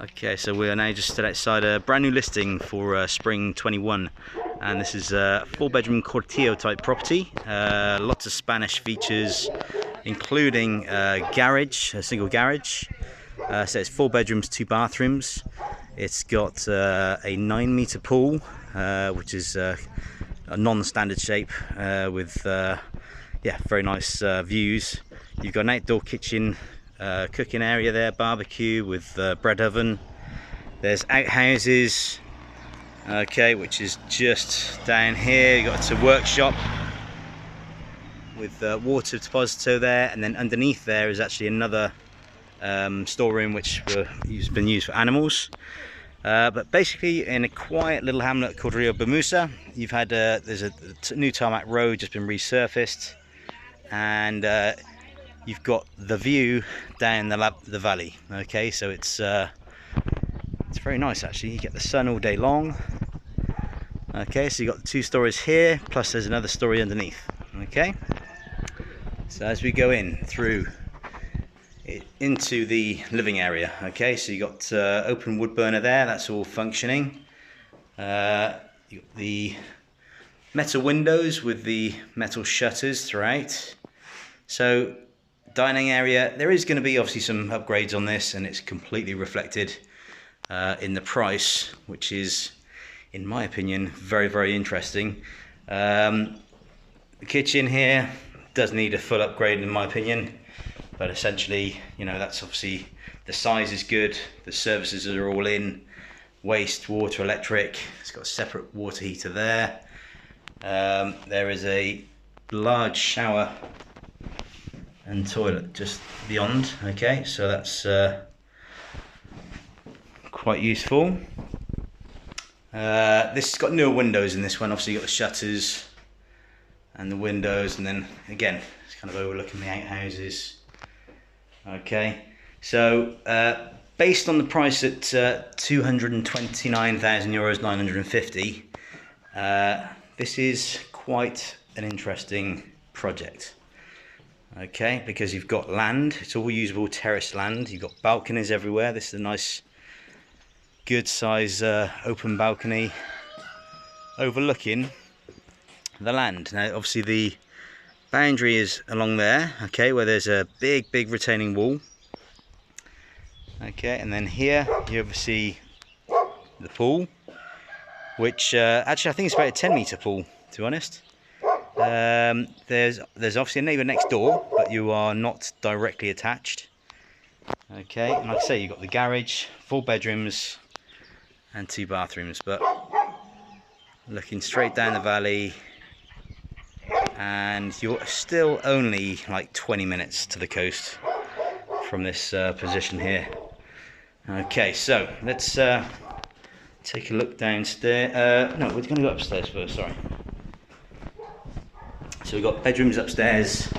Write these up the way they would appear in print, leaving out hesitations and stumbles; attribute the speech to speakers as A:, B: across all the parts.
A: Okay, so we are now just stood outside a brand new listing for spring 21, and this is a 4-bedroom Cortijo type property. Lots of Spanish features, including garage, a single garage. So it's 4 bedrooms, 2 bathrooms. It's got a 9-meter pool, which is a non-standard shape with yeah, very nice views. You've got an outdoor kitchen, cooking area there, barbecue with bread oven. There's outhouses, okay, which is just down here. You've got a workshop with water deposito there, and then underneath there is actually another storeroom which has been used for animals. But basically, in a quiet little hamlet called Rio Bermusa, you've had there's a new tarmac road just been resurfaced, and you've got the view down the valley. Okay, so it's very nice actually. You get the sun all day long. Okay, so you've got the 2 stories here, plus there's another story underneath. Okay, so as we go in through into the living area, okay, so you got open wood burner there, that's all functioning. You got the metal windows with the metal shutters throughout. So dining area, there is going to be obviously some upgrades on this, and it's completely reflected in the price, which is, in my opinion, very interesting. The kitchen here does need a full upgrade in my opinion, but essentially, you know, that's obviously, the size is good, the services are all in, waste, water, electric. It's got a separate water heater there. There is a large shower and toilet just beyond. Okay, so that's quite useful. This has got newer windows in this one. Obviously you've got the shutters and the windows, and then again it's kind of overlooking the outhouses. Okay, so based on the price at €229,000, 950, this is quite an interesting project. Okay, because you've got land, it's all usable terrace land, you've got balconies everywhere. This is a nice good size open balcony overlooking the land. Now obviously the boundary is along there, okay, where there's a big retaining wall. Okay, and then here you obviously the pool, which actually I think it's about a 10-meter pool, to be honest. There's obviously a neighbour next door, but you are not directly attached. Okay, and like I say, you've got the garage, 4 bedrooms and 2 bathrooms, but looking straight down the valley, and you're still only like 20 minutes to the coast from this position here. Okay, so let's take a look downstairs. No, we're going to go upstairs first, sorry. So we've got bedrooms upstairs.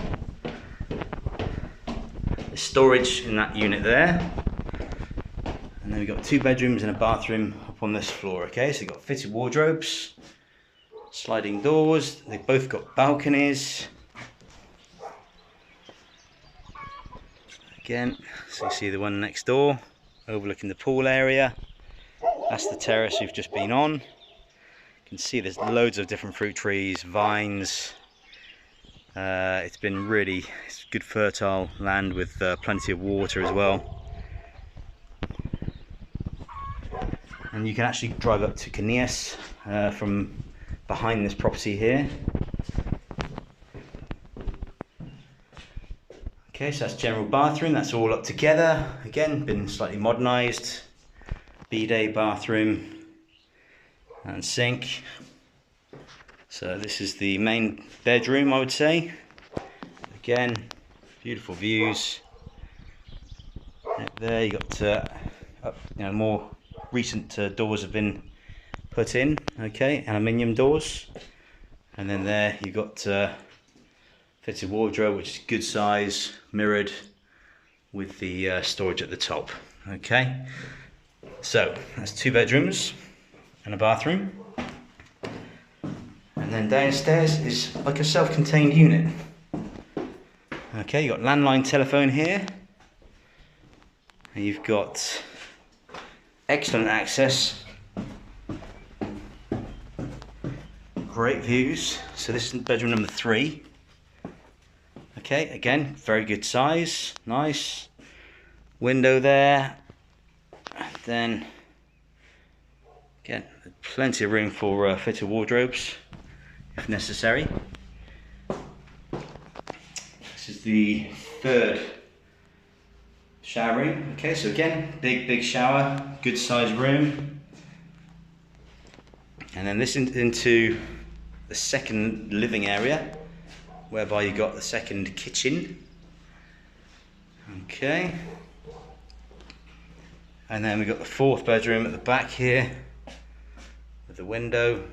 A: There's storage in that unit there. And then we've got 2 bedrooms and a bathroom up on this floor, okay? So you've got fitted wardrobes, sliding doors, they've both got balconies. Again, so you see the one next door, overlooking the pool area. That's the terrace we've just been on. You can see there's loads of different fruit trees, vines. It's been really, it's good fertile land with plenty of water as well. And you can actually drive up to Cortijo from behind this property here. Okay, so that's general bathroom, that's all up together. Again, been slightly modernised. Bidet bathroom and sink. So this is the main bedroom, I would say. Again, beautiful views. There you got more recent doors have been put in. Okay, aluminium doors. And then there you got fitted wardrobe, which is good size, mirrored with the storage at the top. Okay, so that's 2 bedrooms and a bathroom. And then downstairs is like a self-contained unit. Okay, you got landline telephone here. And you've got excellent access, great views. So this is bedroom number 3. Okay, again, very good size, nice window there. And then again, plenty of room for fitted wardrobes if necessary. This is the 3rd shower room. Okay, so again, big shower, good sized room. And then this into the 2nd living area, whereby you got the 2nd kitchen. Okay. And then we've got the 4th bedroom at the back here with the window.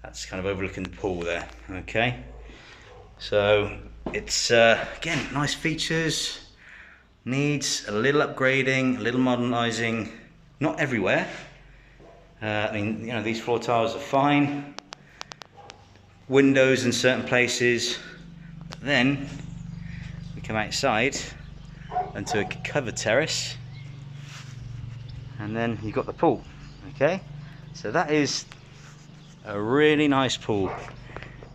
A: That's kind of overlooking the pool there. Okay. So it's again, nice features. Needs a little upgrading, a little modernising. Not everywhere. I mean, you know, these floor tiles are fine. Windows in certain places. But then we come outside onto a covered terrace, and then you've got the pool. Okay, so that is a really nice pool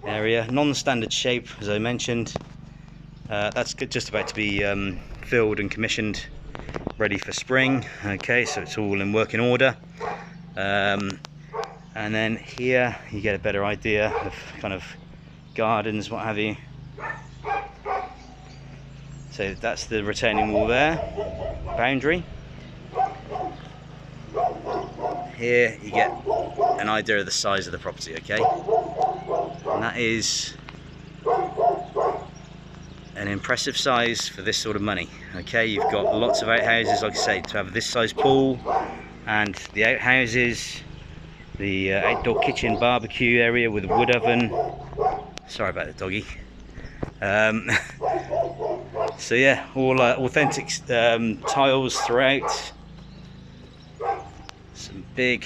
A: area, non-standard shape, as I mentioned. That's just about to be filled and commissioned, ready for spring. Okay, so it's all in working order. And then here you get a better idea of kind of gardens, what have you. So that's the retaining wall there, boundary. Here you get an idea of the size of the property, okay? And that is an impressive size for this sort of money. Okay, you've got lots of outhouses, like I say, to have this size pool, and the outhouses, the outdoor kitchen barbecue area with a wood oven. Sorry about the doggy. So yeah, all authentic tiles throughout. Some big,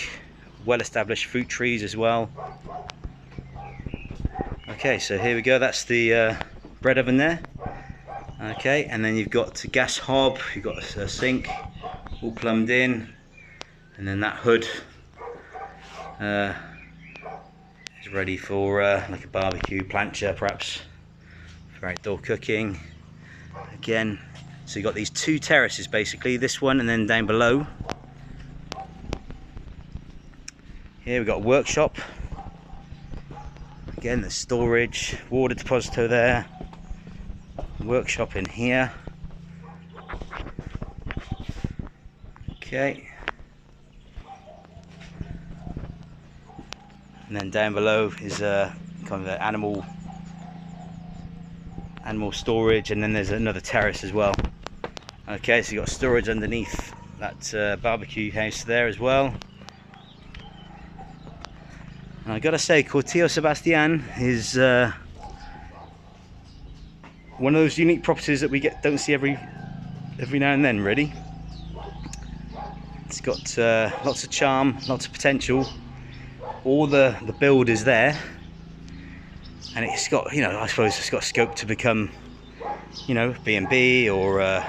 A: well-established fruit trees as well. Okay, so here we go. That's the bread oven there. Okay, and then you've got a gas hob. You've got a sink, all plumbed in, and then that hood is ready for like a barbecue plancha, perhaps for outdoor cooking. Again, so you've got these 2 terraces basically, this one and then down below. Here we've got a workshop. Again, the storage, water deposito there. Workshop in here. Okay. And then down below is kind of an animal storage, and then there's another terrace as well. Okay, so you've got storage underneath that barbecue house there as well. And I gotta say, Cortijo Sebastian is one of those unique properties that we don't see every now and then, really. It's got lots of charm, lots of potential. All the build is there, and it's got, you know, I suppose it's got scope to become, you know, B&B or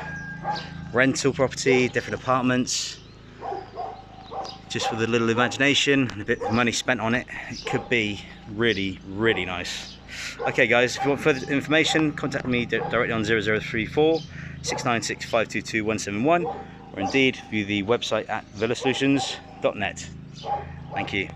A: rental property, different apartments. Just with a little imagination and a bit of money spent on it, it could be really, really nice. Okay guys, if you want further information, contact me directly on 0034 696 522 171, or indeed view the website at villasolutions.net. Thank you.